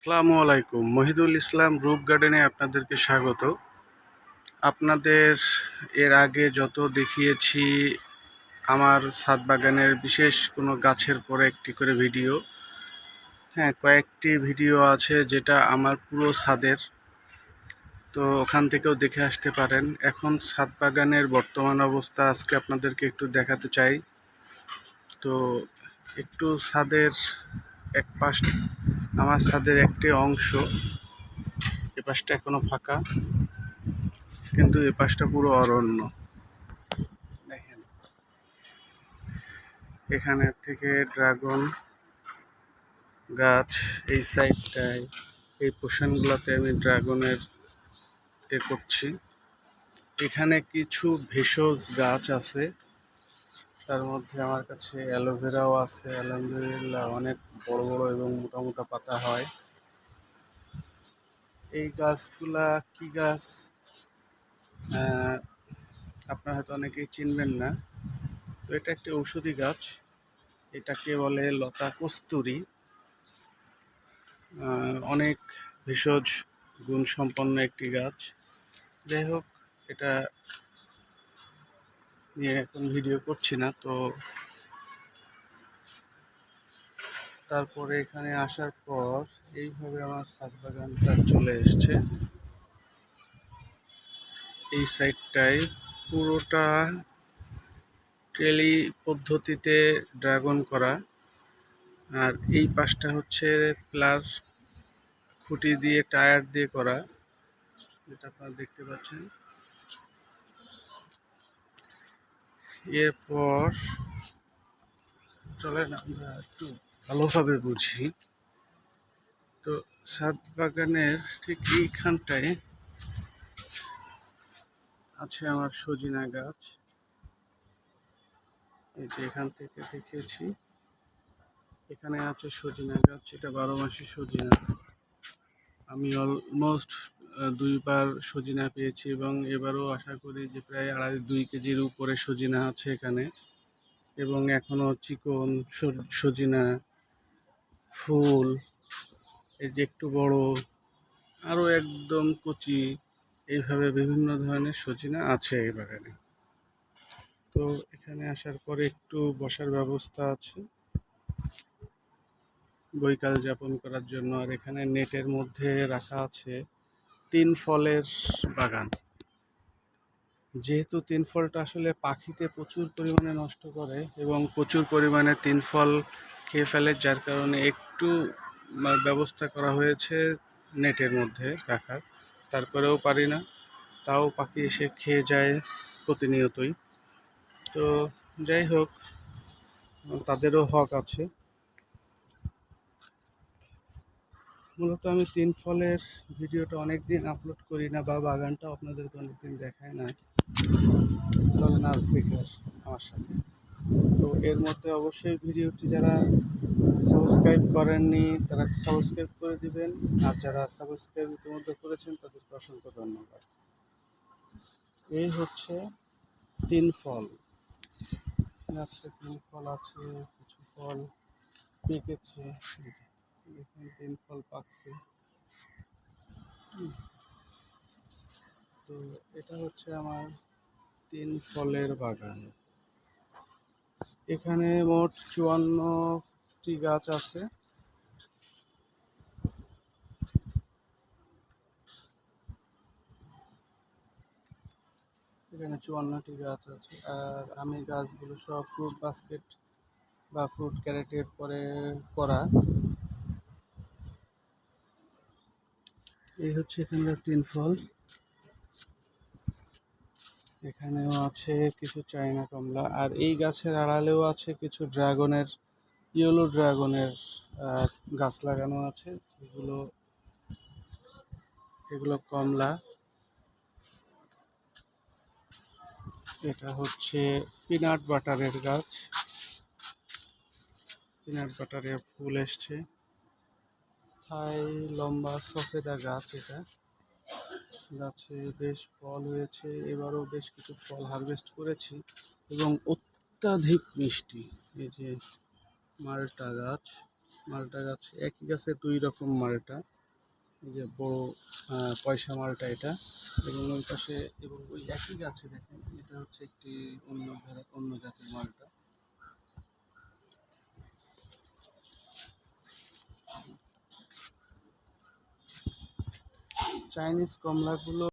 আসসালামু আলাইকুম। মহিদুল ইসলাম রূপ গার্ডেনে আপনাদেরকে স্বাগত। আপনাদের এর আগে যত দেখিয়েছি আমার ছাদ বাগানের বিশেষ কোনো গাছের পরে একটি করে ভিডিও, কয়েকটি ভিডিও আছে যেটা আমার পুরো ছাদের, তো ওখান থেকেও দেখে আসতে পারেন। এখন ছাদ বাগানের বর্তমান অবস্থা আজকে আপনাদেরকে একটু দেখাতে চাই। তো একটু ছাদের এক পাশ, আমার ছাদের একটি অংশ, এ পাশটা এখনো ফাঁকা, কিন্তু এ পাশটা পুরো অরণ্য। দেখেন, এখানে থেকে ড্রাগন গাছ, এই সাইডটায় এই পোর্শনগুলোতে আমি ড্রাগনের করছি। এখানে কিছু ভেষজ গাছ আছে, তার মধ্যে আমার কাছে অ্যালোভেরাও আছে। আলহামদুলিল্লাহ অনেক বড় বড় এবং মোটা মোটা পাতা হয়। এই গাছগুলা কি গাছ আপনারা হয়তো অনেকেই চিনবেন না। তো এটা একটি ঔষধি গাছ, এটাকে বলে লতা কস্তুরী। অনেক ভেষজ গুণ সম্পন্ন একটি গাছ। যাই হোক, এটা নিয়ে এখন ভিডিও করছি না। তো তারপরে এখানে আসার পর এইভাবে আমার ছাদ বাগানটা চলে এসছে। এই সাইডটায় পুরোটা ট্রেলি পদ্ধতিতে ড্রাগন করা, আর এই পাশটা হচ্ছে প্লার খুঁটি দিয়ে টায়ার দিয়ে করা, যেটা আপনারা দেখতে পাচ্ছেন। এরপর চলেন আমরা একটু ভালোভাবে বুঝি। তো ছাদ বাগানের ঠিক এইখানটায় আছে আমার সজিনা গাছ। এই যে এখান থেকে দেখেছি, এখানে আছে সজিনা গাছ, এটা 12 মাসি সজিনা। আমি অলমোস্ট 2বার সজিনা পেয়েছি এবং এবারও আশা করি যে প্রায় 2.5 কেজির উপরে সজিনা আছে এখানে। এবং এখনো চিকন সজিনা ফুল, এই যে একটু বড়, আরও একদম কচি, এইভাবে বিভিন্ন ধরনের সজিনা আছে এই বাগানে। তো এখানে আসার পরে একটু বসার ব্যবস্থা আছে বৈকাল যাপন করার জন্য। আর এখানে নেটের মধ্যে রাখা আছে 3 ফলের বাগান। যেহেতু 3 ফলটা আসলে পাখিতে প্রচুর পরিমাণে নষ্ট করে এবং প্রচুর পরিমাণে 3 ফল খেয়ে ফেলে, যার কারণে একটু ব্যবস্থা করা হয়েছে নেটের মধ্যে রাখার। তারপরেও পারি না, তাও পাখি এসে খেয়ে যায় প্রতিনিয়তই। তো যাই হোক, তাদেরও হক আছে। মূলত আমি 3 ফলের ভিডিওটা অনেকদিন আপলোড করি না, বা বাগানটা আপনাদেরকে অনেকদিন দেখায় না। চলেন আজ দেখে আমার সাথে। তো এর মধ্যে অবশ্যই ভিডিওটি যারা সাবস্ক্রাইব করেননি তারা সাবস্ক্রাইব করে দিবেন, আর যারা সাবস্ক্রাইব ইতিমধ্যে করেছেন তাদেরকে অসংখ্য ধন্যবাদ। এই হচ্ছে 3 ফল আছে, 3 ফল আছে, কিছু ফল পেকেছে, এখানে 3 ফল পাকছে। তো এটা হচ্ছে আমার 3 ফলের বাগান। এখানে মোট 54টি গাছ আছে। এখানে 54টি গাছ আছে, আর আমি গাছগুলো সব ফ্রুট বাস্কেট বা ফ্রুট ক্যারেটের পরে করা। এই হচ্ছে এখানকার 3 ফল। এখানেও আছে কিছু চায়না কমলা, আর এই গাছের আড়ালেও আছে কিছু ড্রাগনের, ইয়েলো ড্রাগনের গাছ লাগানো আছে। এগুলো কমলা। এটা হচ্ছে পিনাট বাটারের গাছ, পিনাট বাটারের ফুল এসছে। থাই লম্বা সফেদা গাছ, এটা গাছে বেশ ফল হয়েছে, এবারও বেশ কিছু ফল হারভেস্ট করেছি এবং অত্যাধিক মিষ্টি। এই যে মালটা গাছ, মালটা গাছ, একই গাছে 2 রকম মালটা, এই যে বড় পয়সা মালটা এটা, এবং ওই পাশে এবং ওই একই গাছে দেখেন এটা হচ্ছে একটি অন্য জাতের মালটা। চাইনিজ কমলাগুলো